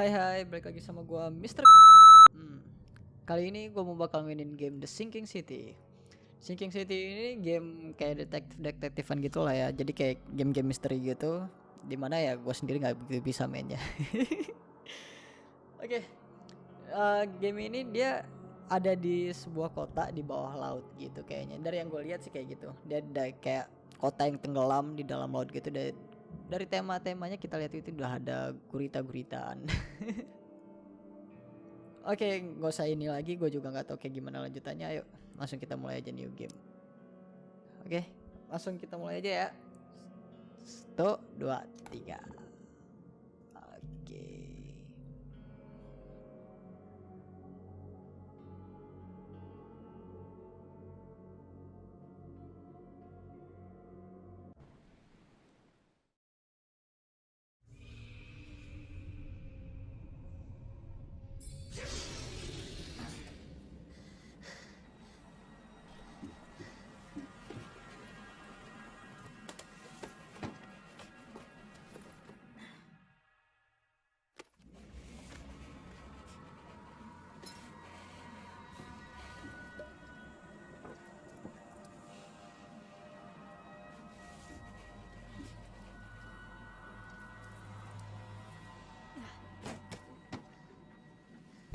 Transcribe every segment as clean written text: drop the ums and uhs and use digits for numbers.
Hai, balik lagi sama gua Mister. Kali ini gua mau bakal mainin game The Sinking City. Sinking City ini game kayak detektifan gitu lah ya. Jadi kayak game-game misteri gitu. Dimana ya gua sendiri nggak begitu bisa mainnya. Oke, game ini dia ada di sebuah kota di bawah laut gitu kayaknya. Dari yang gue lihat sih kayak gitu. Dia ada kayak kota yang tenggelam di dalam laut gitu. Dari tema-temanya kita lihat itu udah ada gurita-guritaan. Oke, nggak usah ini lagi, gue juga nggak tahu kayak gimana lanjutannya. Ayo, langsung kita mulai aja new game. Oke, langsung kita mulai aja ya. 1, 2, 3. Oke.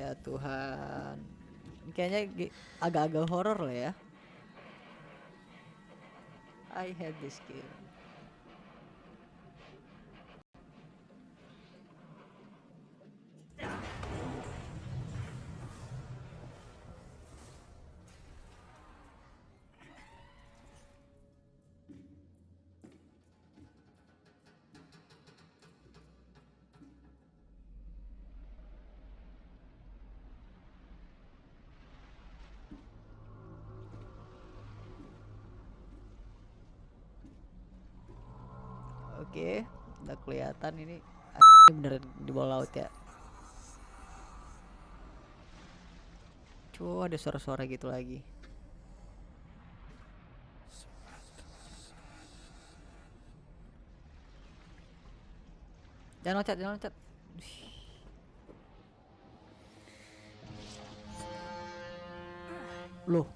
Ya Tuhan, ini kayaknya agak-agak horor lah ya. I hate this game. Oke, udah kelihatan ini bener di bawah laut ya. Ada suara-suara gitu lagi. Jangan loncat, jangan loncat. Loh.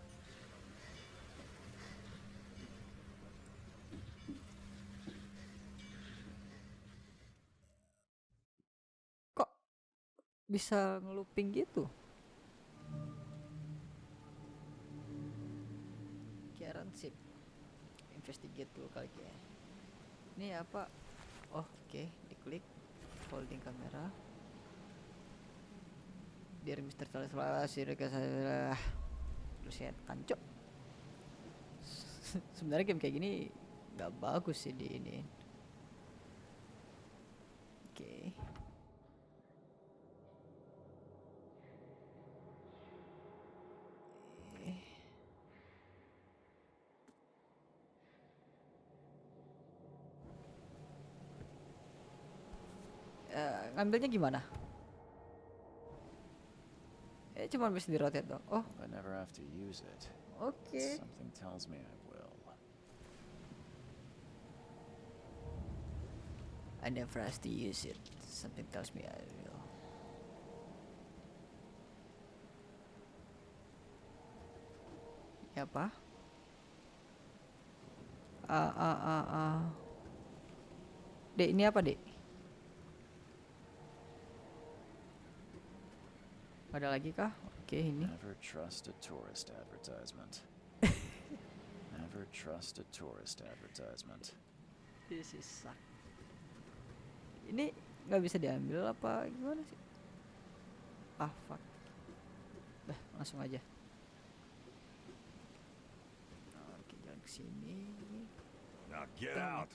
Kok bisa ngeluping gitu? Kieran sip. Investigate dulu kali ya. Ini apa? Oh, oke, diklik holding kamera. Biar Mister Salah saya terus ya tancuk. Sebenarnya game kayak gini nggak bagus sih di ini. Oke. Ngambilnya gimana? Cuma bisa di rotate dong. Oh, I never have to use it. oke. Something tells me I will. I never have to use it. Something tells me I will. Ya apa? Dek, ini apa, Dek? Ada lagi kah? Oke, ini. Never trust a tourist advertisement. Never trust a tourist advertisement. This is suck. Ini nggak bisa diambil apa gimana sih? Ah, fuck. Dah, langsung aja. Oke, jalan ke sini. Now get out.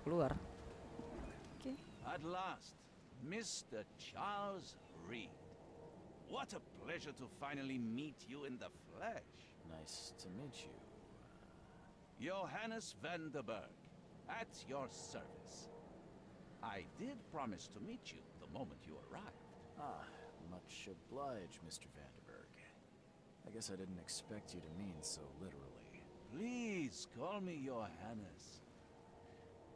Keluar. Oke. At last, Mr. Charles Reed. What a pleasure to finally meet you in the flesh. Nice to meet you. Johannes van der Berg, at your service. I did promise to meet you the moment you arrived. Ah, much obliged, Mr. Vanderberg. I guess I didn't expect you to mean so literally. Please call me Johannes.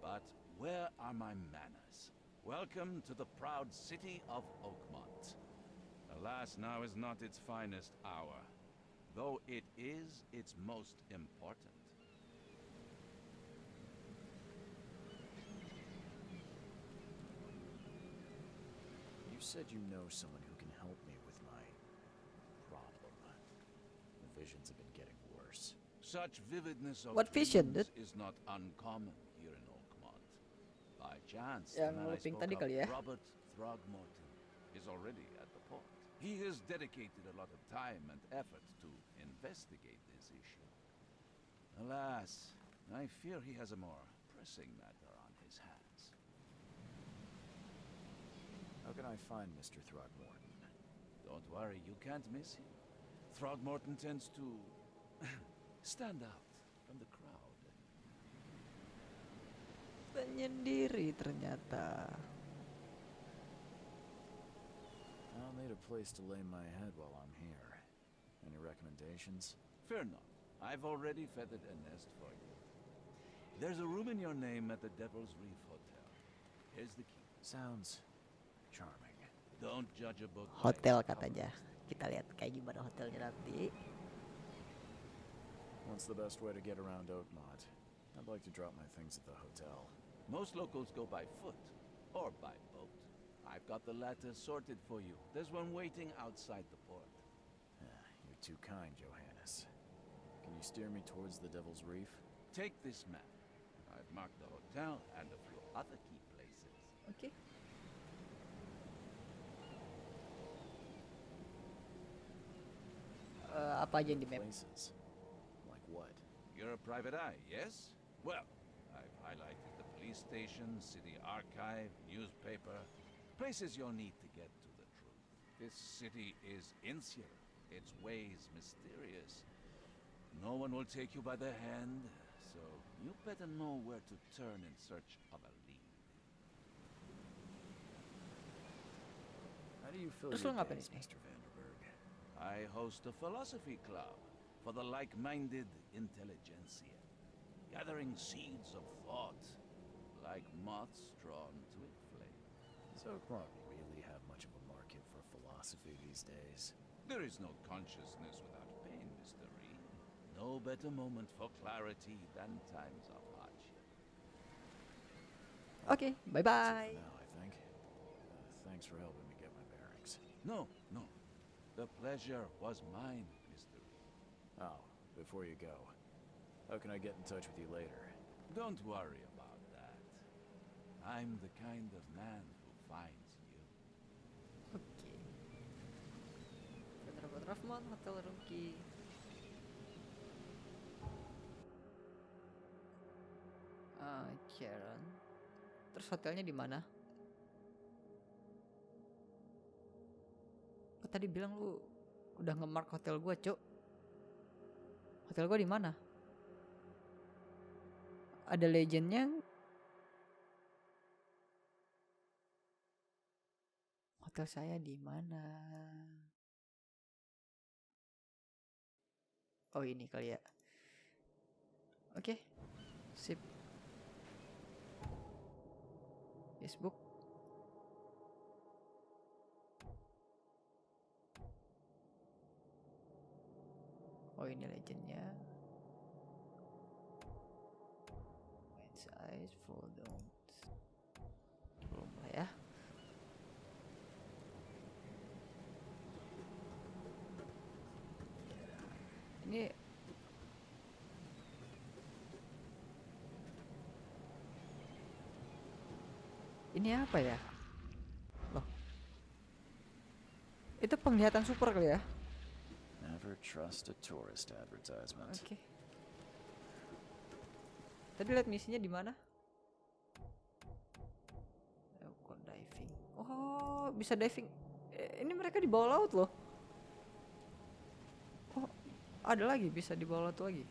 But where are my manners? Welcome to the proud city of Oakmont. Alas, now is not its finest hour, though it is its most important. You said you know someone who can help me with my problem. The visions have been getting worse. Such vividness of What vision, dreams dude? is not uncommon here in Oakmont. By chance, Yang the man I looping spoke tadi of, kali ya? Robert Throgmorton, is already at the port. He has dedicated a lot of time and effort to investigate this issue. Alas, I fear he has a more pressing matter on his hands. How can I find Mr. Throgmorton? Don't worry, you can't miss him. Throgmorton tends to stand out from the crowd. Penyendiri ternyata. I'll need a place to lay my head while I'm here. Any recommendations? Fear not. I've already feathered a nest for you. There's a room in your name at the Devil's Reef Hotel. Here's the key. Sounds charming. Don't judge a book by Hotel its cover. katanya. Kita lihat kayak gimana hotelnya nanti. What's the best way to get around Oakmont? I'd like to drop my things at the hotel. Most locals go by foot or by boat. I've got the latter sorted for you. There's one waiting outside the port. You're too kind, Johannes. Can you steer me towards the Devil's Reef? Take this map. I've marked the hotel and a few other key places. Oke. Apa aja yang di map? Places? Like what? You're a private eye, yes? Well, I've highlighted the police station, city archive, newspaper, places you'll need to get to the truth. This city is insular, its ways mysterious. No one will take you by the hand, so you better know where to turn in search of a lead. How do you fill Terus your lo ngapain days, di sini? Mr. Vanderberg? I host a philosophy club for the like-minded intelligentsia, gathering seeds of thought, like moths drawn to a flame. Does Oakmont really have much of a market for philosophy these days? There is no consciousness without pain, Mistery. No better moment for clarity than times of hardship. Oke, bye-bye. For now, I think. Thanks for helping me get my bearings. No, no. The pleasure was mine, Mistery. Oh, before you go, how can I get in touch with you later? Don't worry about that. I'm the kind of man who finds you. Oke. Robert Rahman, Hotel Rookie. Karen. Terus hotelnya di mana? Oh, tadi bilang lu udah nge-mark hotel gua, Cuk. Hotel gua di mana? Ada legendnya. Hotel saya di mana? Oh, ini kali ya. Oke. Sip. Facebook. Oh, ini legendnya. Main size, full don't. Belum lah ya. Ini apa ya? Loh. Itu penglihatan super kali ya? Never trust a tourist advertisement. Oke. Tadi lihat misinya di mana? Kok diving? Oh, bisa diving. Ini mereka di bawah laut loh. Oh, ada lagi bisa di bawah laut lagi.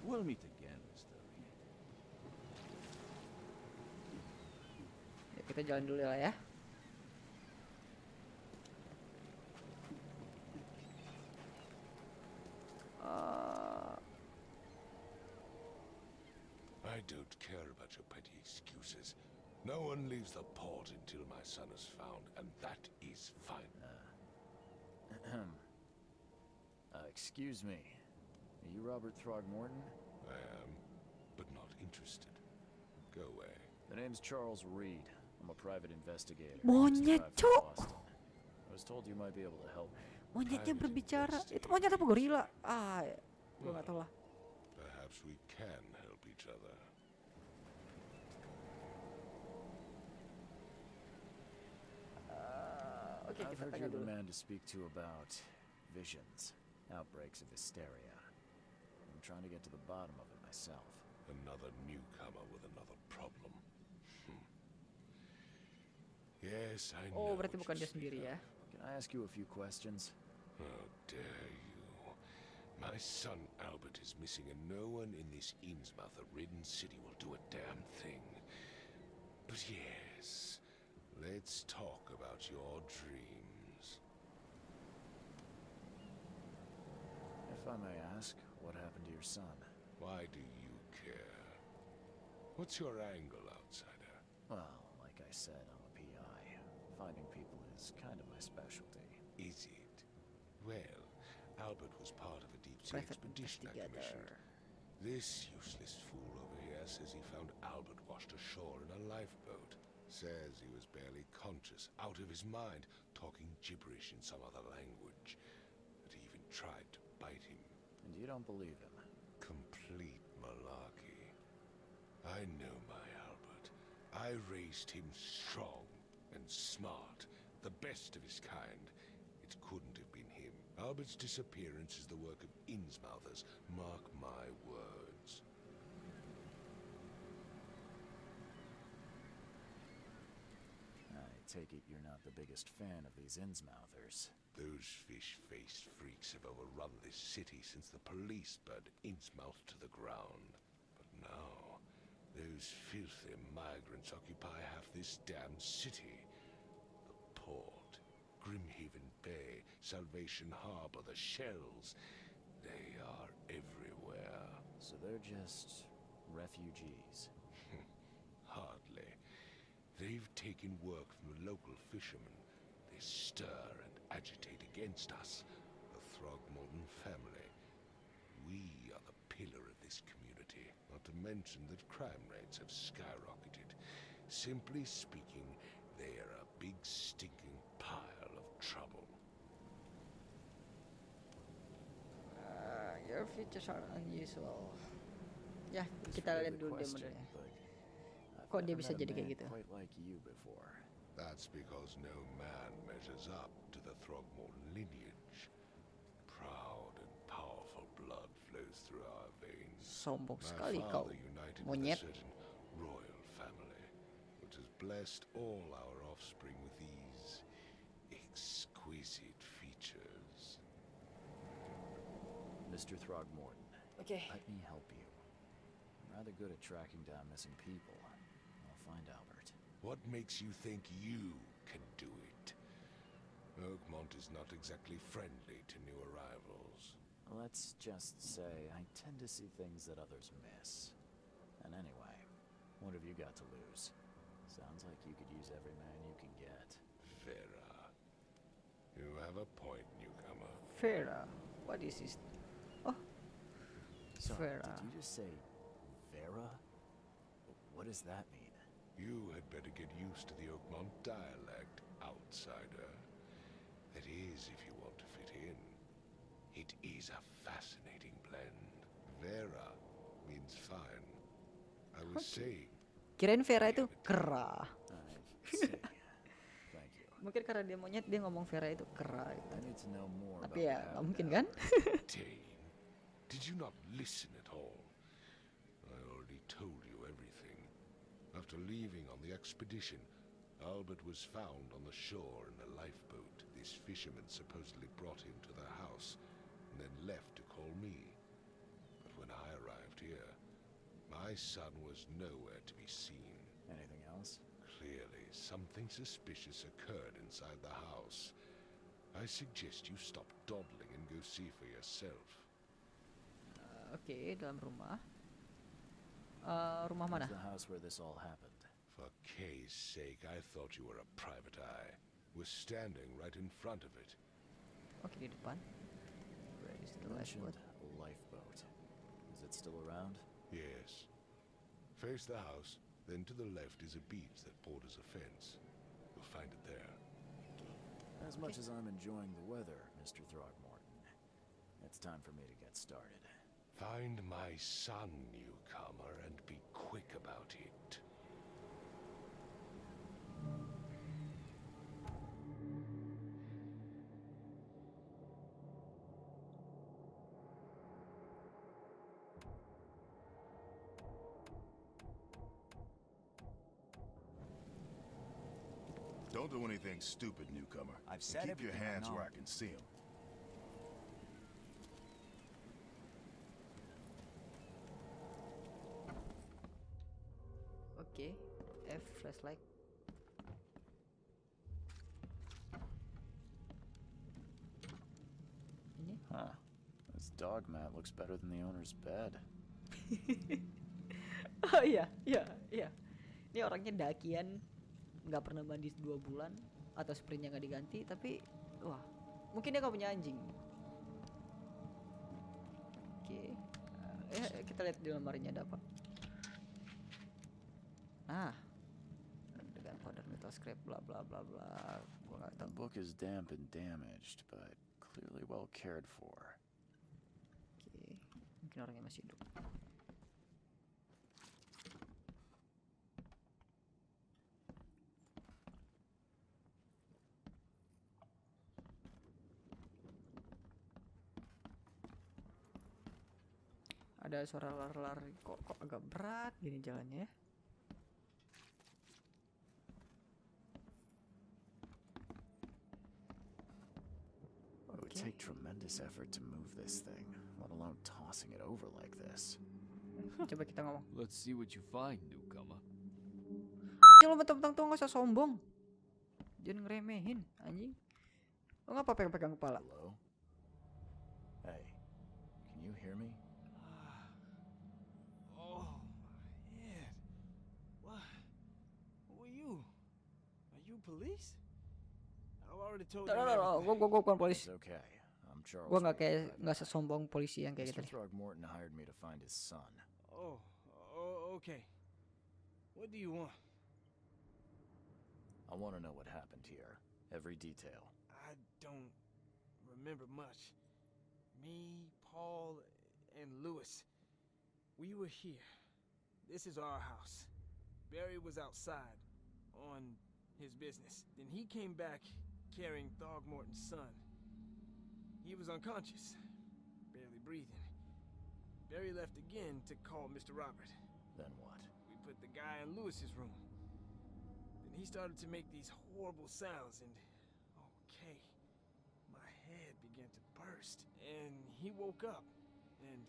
We'll meet again, Mistery. Ya, kita jalan dulu lah ya. I don't care about your petty excuses. No one leaves the port until my son is found, and that is fine. Excuse me. Are you Robert Throgmorton? I am, but not interested. Go away. The name's Charles Reed. I'm a private investigator. Monyet, Just arrived from Cok. Boston. I was told you might be able to help me. Monyetnya berbicara. Itu monyet apa gorila? Gue nggak tahu lah. Perhaps we can help each other. Oke, I've kita heard tanya you're the dulu. man to speak to about visions, outbreaks of hysteria. I'm trying to get to the bottom of it myself. Another newcomer with another problem. Yes, I know. Oh, berarti what bukan you dia sendiri speak ya? Can I ask you a few questions? of. How dare you? My son Albert is missing, and no one in this Innsmouth-ridden city will do a damn thing. But yes, let's talk about your dreams. If I may ask, what happened to your son? Why do you care? What's your angle, outsider? Well, like I said, I'm a PI. Finding people is kind of my specialty. Is it? Well, Albert was part of a deep-sea Private expedition I investigator. commissioned. This useless fool over here says he found Albert washed ashore in a lifeboat. Says he was barely conscious, out of his mind, talking gibberish in some other language. That he even tried to bite him. And you don't believe him? Complete malarkey. I know my Albert. I raised him strong and smart, the best of his kind. It couldn't have been him. Albert's disappearance is the work of Innsmouthers, mark my words. I take it you're not the biggest fan of these Innsmouthers. Those fish-faced freaks have overrun this city since the police burned Innsmouth to the ground. But now, those filthy migrants occupy half this damn city. The port, Grimhaven Bay, Salvation Harbor, the shells. They are everywhere. So they're just refugees. Hardly. They've taken work from the local fishermen. They stir and agitate against us, the Throgmorton family. We are the pillar of this community, not to mention that crime rates have skyrocketed. Simply speaking, they are a big stinking pile of trouble. Your features are unusual. Ya, This kita would be lihat the dulu dia question, modelnya. but I've Kok dia never bisa met a jadi kayak man gitu? quite like you before. That's because no man measures up to the Throgmorton lineage. Proud and powerful blood flows through our veins. Sombong My sekali kau. father united with a Monyet. certain royal family, which has blessed all our offspring with these exquisite features. Mr. Throgmorton, Oke. let me help you. I'm rather good at tracking down missing people. I'll find Albert. What makes you think you can do it? Oakmont is not exactly friendly to new arrivals. Let's just say I tend to see things that others miss. And anyway, what have you got to lose? Sounds like you could use every man you can get. Vera. You have a point, newcomer. Vera. What is this? Oh, Sorry, Vera. did you just say Vera? What does that mean? You had better get used to the Oakmont dialect, outsider. That is, if you want to fit in. It is a fascinating blend. Vera means fine. I was saying, Kirain Vera itu kera. I see. Thank you. Mungkin karena dia monyet dia ngomong Vera itu kera gitu. I need to know more about Tapi ya what nggak happened mungkin to kan? Albert. Dane, did you not listen at all? I already told you everything. After leaving on the expedition, Albert was found on the shore in a lifeboat. This fisherman supposedly brought him to their house, and then left to call me. But when I arrived here, my son was nowhere to be seen. Anything else? Clearly, something suspicious occurred inside the house. I suggest you stop dawdling and go see for yourself. Oke, dalam rumah. Rumah mana? Where's the house where this all happened? For Kay's sake, I thought you were a private eye. We're standing right in front of it. Oke, di depan. Where is You the mentioned lifeboat? a lifeboat. Is it still around? Yes. Face the house, then to the left is a beach that borders a fence. You'll find it there. As much as I'm enjoying the weather, Mr. Throgmorton, it's time for me to get started. Find my son, newcomer, and be quick about it. Don't do anything stupid, newcomer. I've And said keep your everything I hands know. where I can see them. Oke, F flashlight. Ini? Huh. This dog mat looks better than the owner's bed. Oh iya, iya, iya. Ini orangnya dakian, nggak pernah mandi 2 bulan atau sprintnya nggak diganti, tapi wah, mungkin dia nggak punya anjing. Oke, kita lihat di lemarinya ada apa. Nah, dengan powder metal scrap bla bla bla bla. Gua nggak The tahu. book is damp and damaged, but clearly well cared for. Oke, mungkin orangnya masih hidup. Ada suara lar-lar, kok agak berat gini jalannya ya. It would take tremendous effort to move this thing, let alone tossing it over like this. Coba kita ngomong. Let's see what you find, newcomer. Ya lo mentang-mentang tuh nggak usah sombong. Jangan ngeremehin, anjing. Lo ngapa pegang-pegang kepala? Hello? Hey, can you hear me? Oh, my head. What? Who are you? Are you police? I already told you No, everything. gue bukan polisi. It's okay. I'm Charles. Gue nggak Wade, kayak private nggak eye. sesombong polisi yang kayak Mr. gitu. Throgmorton hired me to find his son. Oh, okay. What do you want? I want to know what happened here. Every detail. I don't remember much. Me, Paul, and Lewis, we were here. This is our house. Barry was outside on his business. Then he came back carrying Throgmorton's son. He was unconscious, barely breathing. Barry left again to call Mr. Robert. Then what? We put the guy in Lewis's room. Then he started to make these horrible sounds and, okay, my head began to burst. And he woke up. And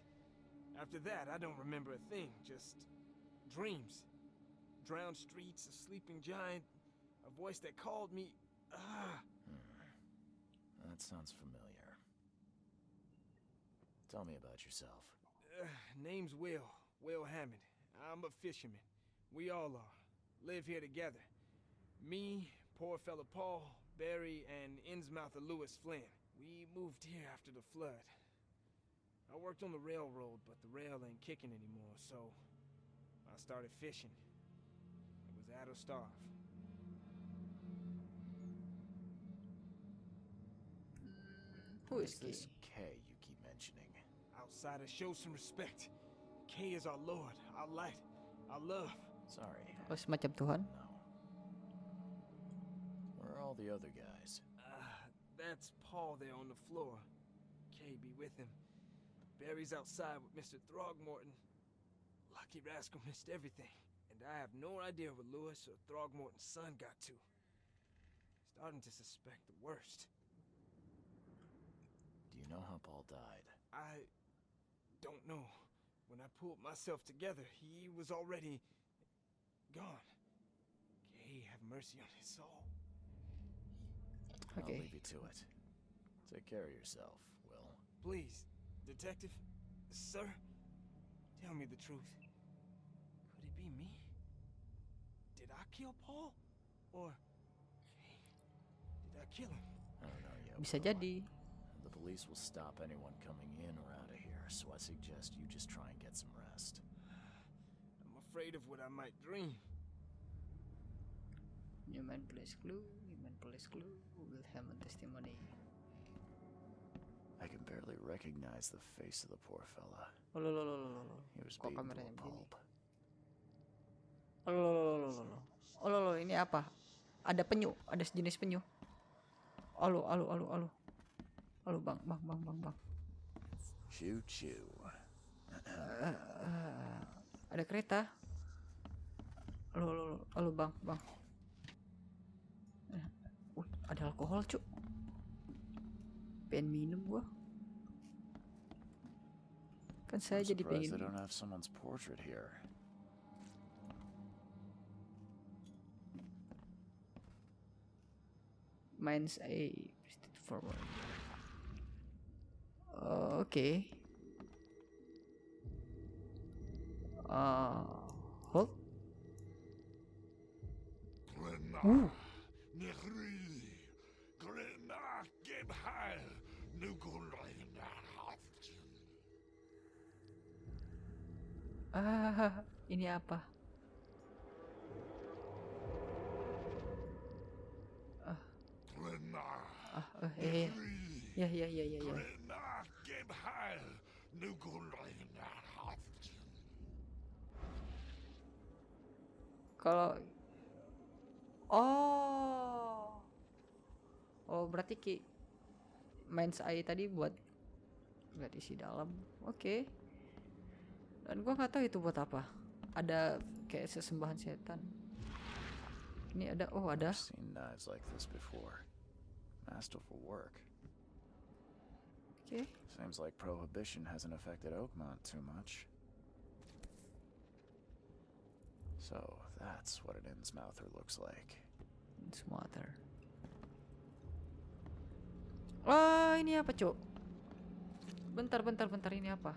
after that, I don't remember a thing, just dreams. Drowned streets, a sleeping giant, a voice that called me. That sounds familiar. Tell me about yourself. Name's Will Hammond. I'm a fisherman. We all are. Live here together. Me, poor fella Paul, Barry, and Innsmouther Lewis Flynn. We moved here after the flood. I worked on the railroad, but the rail ain't kicking anymore, so I started fishing. It was out of starve. Who What is is this Kay? K you keep mentioning? Outsiders, show some respect. K is our lord, our light, our love. Sorry. Oh, semacam Tuhan. No. Where are all the other guys? That's Paul there on the floor. K be with him. Barry's outside with Mr. Throgmorton. Lucky rascal missed everything. And I have no idea where Lewis or Throgmorton's son got to. Starting to suspect the worst. Do you know how Paul died? I don't know. When I pulled myself together, he was already gone. K have mercy on his soul. I'll Okay. leave you to it. Take care of yourself, Will. Please, detective, sir, tell me the truth. Did I kill Paul? Or did I kill him? I don't know yet. Bisa Will. jadi. The police will stop anyone coming in or out of here, so I suggest you just try and get some rest. I'm afraid of what I might dream. Human police clue will have a testimony. I can barely recognize the face of the poor fella. Oh, lo. He was Kok beaten to kameranya a begini? pulp. Oh, lo, ini apa? Ada penyu, ada sejenis penyu. Alu, bang. Choo choo. Ada kereta. Alu, bang. Ada alkohol, cuk. Pengen minum gua. Kan saya I'm jadi surprised pengen. they don't have someone's portrait here. Mines A proceed forward. Okay. Hold. Ini apa? Ya. Kalau berarti main AI tadi buat lihat isi dalam. Oke. Dan gua nggak tahu itu buat apa. Ada kayak sesembahan setan. Ini ada. I've seen knives like this before. Masterful work. Oke. Seems like prohibition hasn't affected Oakmont too much. So that's what an Innsmouther looks like. Innsmouther. Ini apa, Cuk? Bentar, ini apa?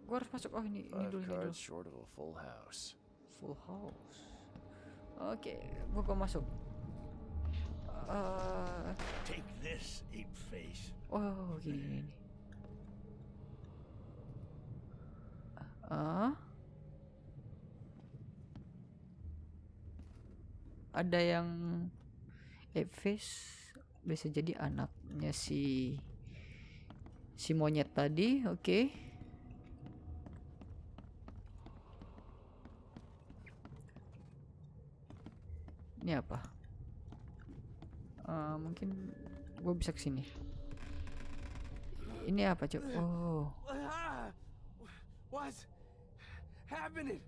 Gua harus masuk. Ini dulu. Cards short of a full house. Full house. Oke, gua masuk. Take this, ape face. Gini. Ada yang ape face, bisa jadi anaknya si monyet tadi. Oke. Ini apa? Mungkin gue bisa kesini. Ini apa, Cok? What's happening?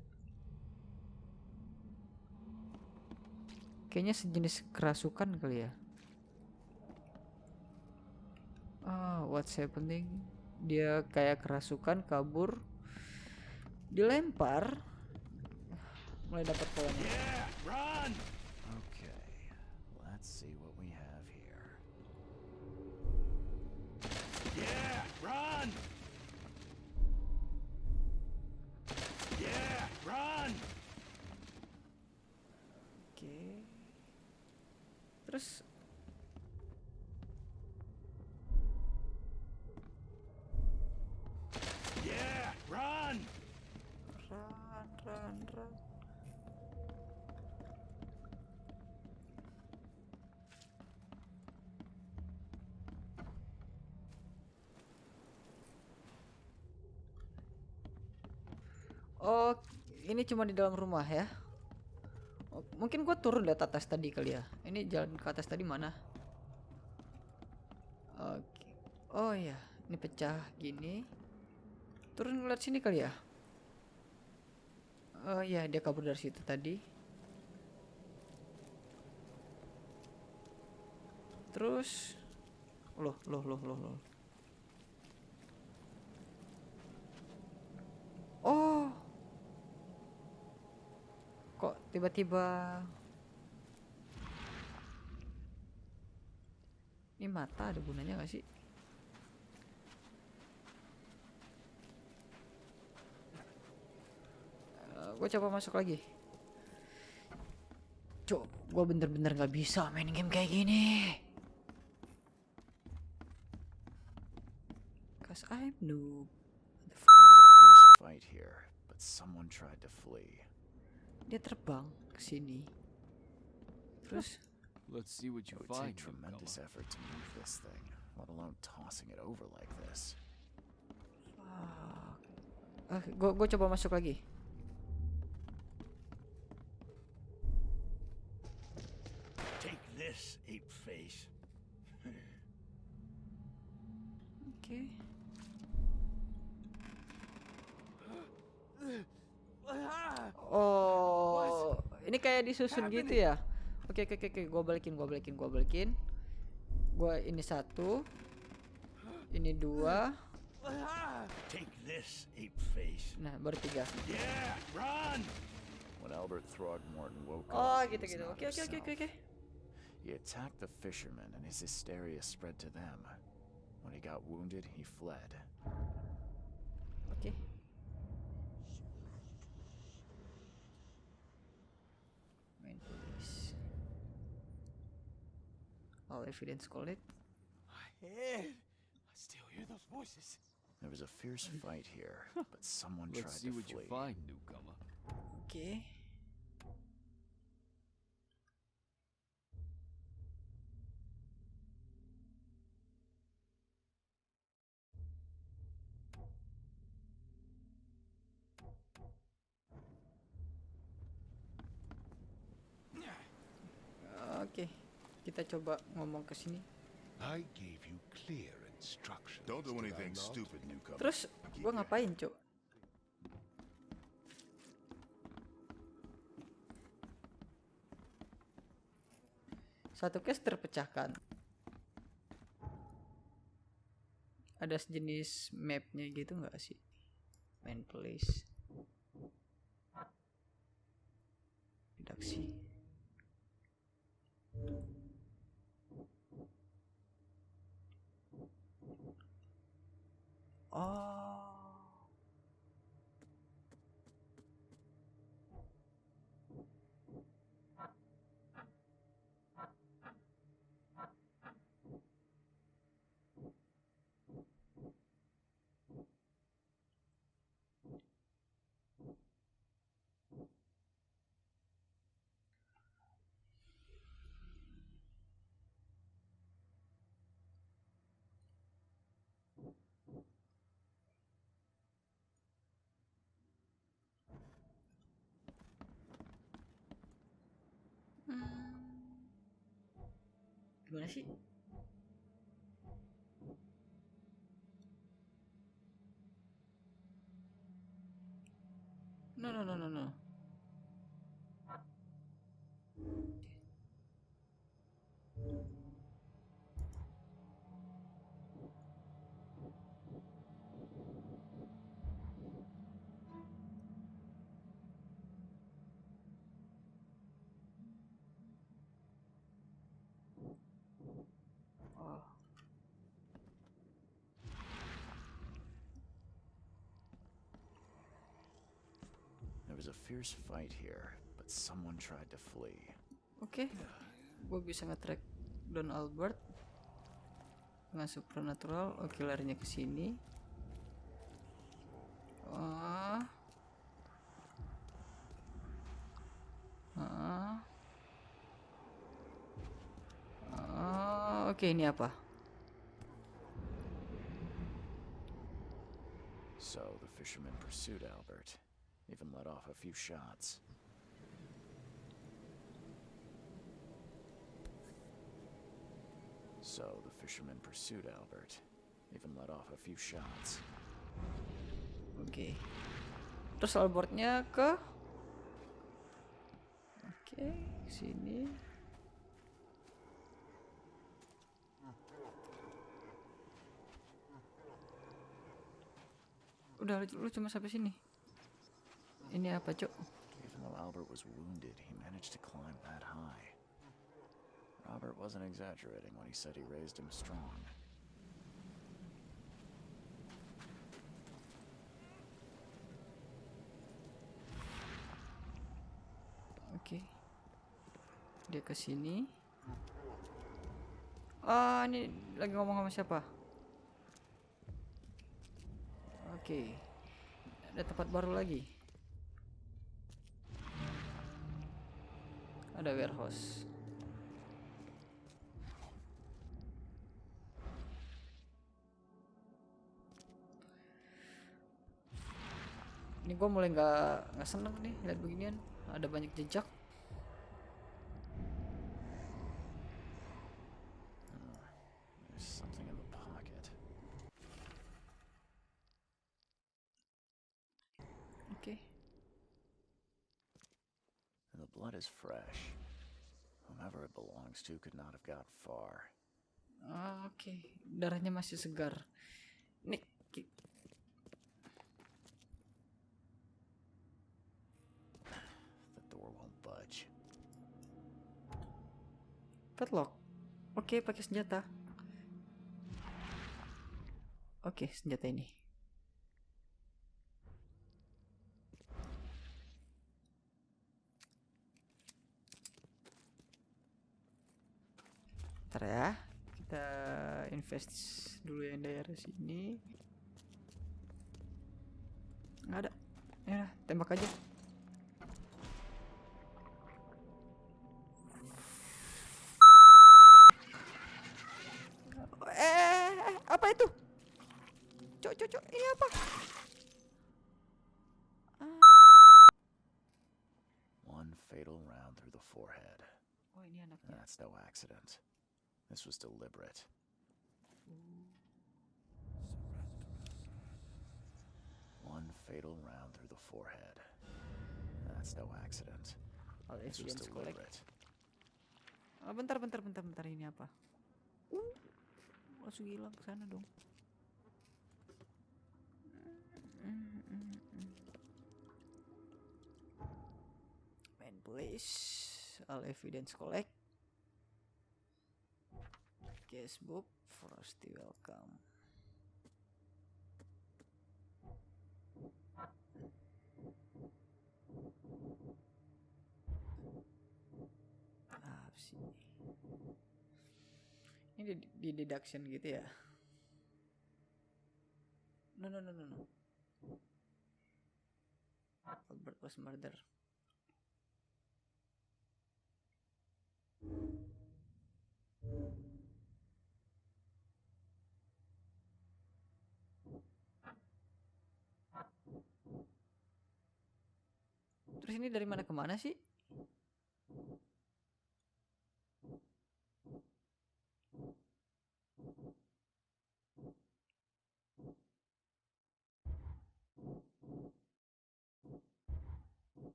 Kayaknya sejenis kerasukan kali ya. What's happening? Dia kayak kerasukan, kabur, dilempar, mulai dapat polanya. Yeah, run! Okay, let's see what we have here. Yeah, run! Yeah, run! Oke. Terus Yeah, run! run. Ini cuma di dalam rumah ya. Mungkin gua turun lihat atas tadi kali ya. Ini jalan ke atas tadi mana? Oke. Oh ya, ini pecah gini. Turun ngeliat sini kali ya. Oh ya, dia kabur dari situ tadi. Terus loh. Oh. Kok tiba-tiba ini mata ada gunanya gak sih? Gue coba masuk lagi. Gue bener-bener gak bisa main game kayak gini. Cause I'm noob. There was a fierce fight here, but someone tried to flee. Dia terbang ke sini. Terus Let's see what you It would find, take tremendous effort to move this thing, let alone tossing it over like this. gue coba masuk lagi. Take this, ape face. Oke. Oh, ini kayak disusun gitu ya? Oke, gue balikin. Gue ini 1, ini 2, Take this, ape face. nah baru 3. Yeah, run! When Albert Throgmorton woke Oh, up, he gitu. was not Oke. himself. He attacked the fishermen and his hysteria spread to them. When he got wounded, he fled. Oke. Main police. All evidence collect. My head. I still hear those voices. There was a fierce fight here, but someone tried Let's see to what you flee. find, newcomer. Oke. Oke. Kita coba ngomong ke sini. I gave you clear instructions. Don't do did I anything not? stupid, newcomer. Terus gua ngapain, Cuk? Satu case terpecahkan. Ada sejenis mapnya gitu nggak sih? Main place. Redaksi. Oh. Gimana sih? No. Oh. There was a fierce fight here, but someone tried to flee. Oke. Gue bisa nge-track Don Albert dengan supernatural. Oke, larinya ke sini. Oke, ini apa? So the fisherman pursued Albert, even let off a few shots. Oke. Terus Albertnya ke sini. Udah, lu cuma sampai sini. Ini apa, Cuk? Even though Albert was wounded, he managed to climb that high. Robert wasn't exaggerating when he said he raised him strong. Oke. Dia ke sini. Ah, ini lagi ngomong sama siapa? Oke. Ada tempat baru lagi. Ada warehouse. Ini gue mulai nggak seneng nih lihat beginian. Ada banyak jejak. There's something in the pocket. Oke. The blood is fresh. Whomever it belongs to could not have got far. Oke. Darahnya masih segar. Nih. The door won't budge. Padlock. Oke, pakai senjata. Oke, senjata ini. Ntar ya, kita invest dulu yang daerah sini. Nggak ada. Ya, tembak aja. Apa itu? Cok, ini apa? One fatal round through the forehead. Oh, ini anaknya. That's no accident. This was deliberate. One fatal round through the forehead. That's no accident. All This was evidence collect. deliberate. Bentar, ini apa? Langsung hilang ke sana dong. Main place. All evidence collect. Casebook. Frosty welcome. Apa sih? Ini di deduction gitu ya? No. Albert was murder. Terus ini dari mana ke mana sih?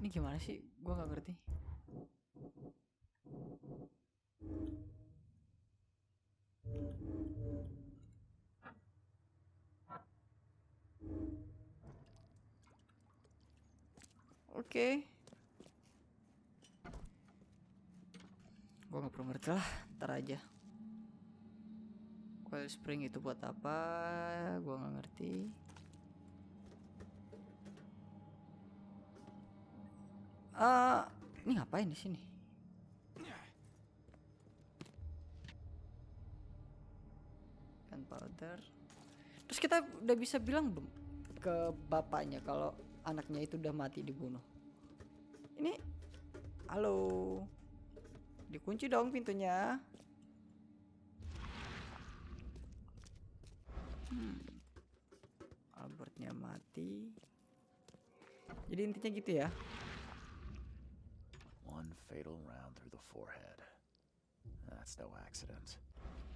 Ini gimana sih? Gua nggak ngerti. Oke. Gua nggak perlu ngerti lah. Ntar aja. Coil spring itu buat apa? Gua nggak ngerti. Ini ngapain di sini? Gunpowder. Terus kita udah bisa bilang belum ke bapaknya kalau anaknya itu udah mati dibunuh? Ini, halo, dikunci dong pintunya. Albertnya mati. Jadi intinya gitu ya. One fatal round through the forehead. That's no accident.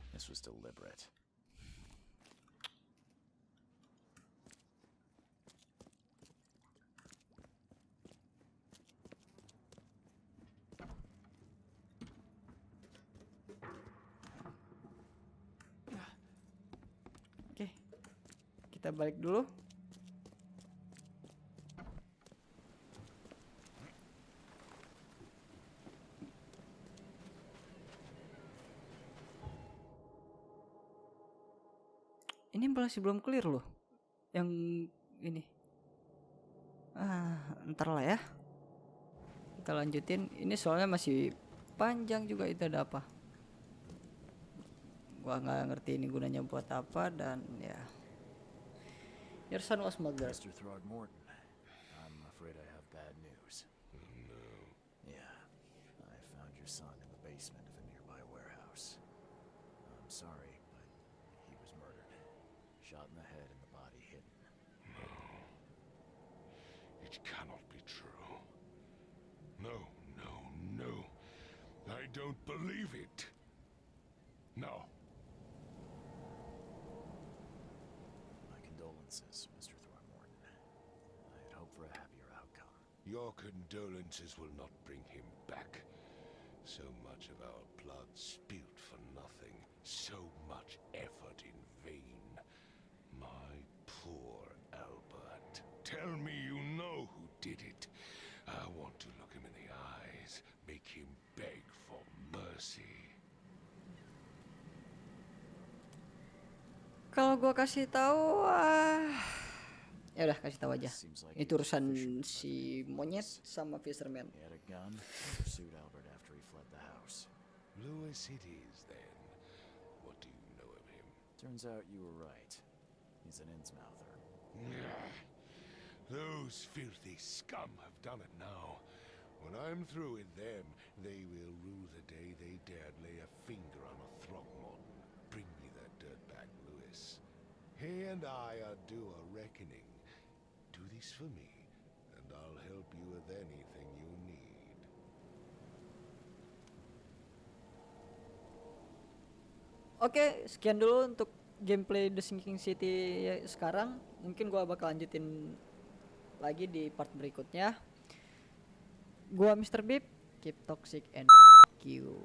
This was deliberate. Oke, kita balik dulu. Ini masih belum clear loh. Yang ini. Ntar lah ya. Kita lanjutin. Ini soalnya masih panjang juga. Itu ada apa? Gua nggak ngerti ini gunanya buat apa dan ya. Your son was murdered. Mr. Throgmorton, I'm afraid I have bad news. No. Yeah, I found your son in the basement of a nearby warehouse. I'm sorry, but he was murdered. Shot in the head and the body hidden. It cannot be true. No, no, no. I don't believe it. No. My condolences, Mr. Throgmorton. I had hoped for a happier outcome. Your condolences will not bring him back. So much of our blood spilt for nothing. So much effort in vain. My poor Albert. Tell me you know who did it. I want to look him in the eyes. Make him beg for mercy. Kalau gua kasih tahu, ya udah kasih tahu aja. Seems like Itu he was urusan fishing for si monyet sama fisherman. He had a gun and pursued Albert after he fled the house. Lewis it is, then. What do you know of him? Turns out you were right. He's an Innsmouther. Those filthy scum have done it now. When I'm through with them, they will rue the day they dared lay a finger on a Throgmorton. Bring me that dirtbag, Lewis. He and I are due a reckoning. Do this for me, and I'll help you with anything you need. Oke, sekian dulu untuk gameplay The Sinking City sekarang. Mungkin gua bakal lanjutin lagi di part berikutnya. Gua Mr. Beep, keep toxic and you.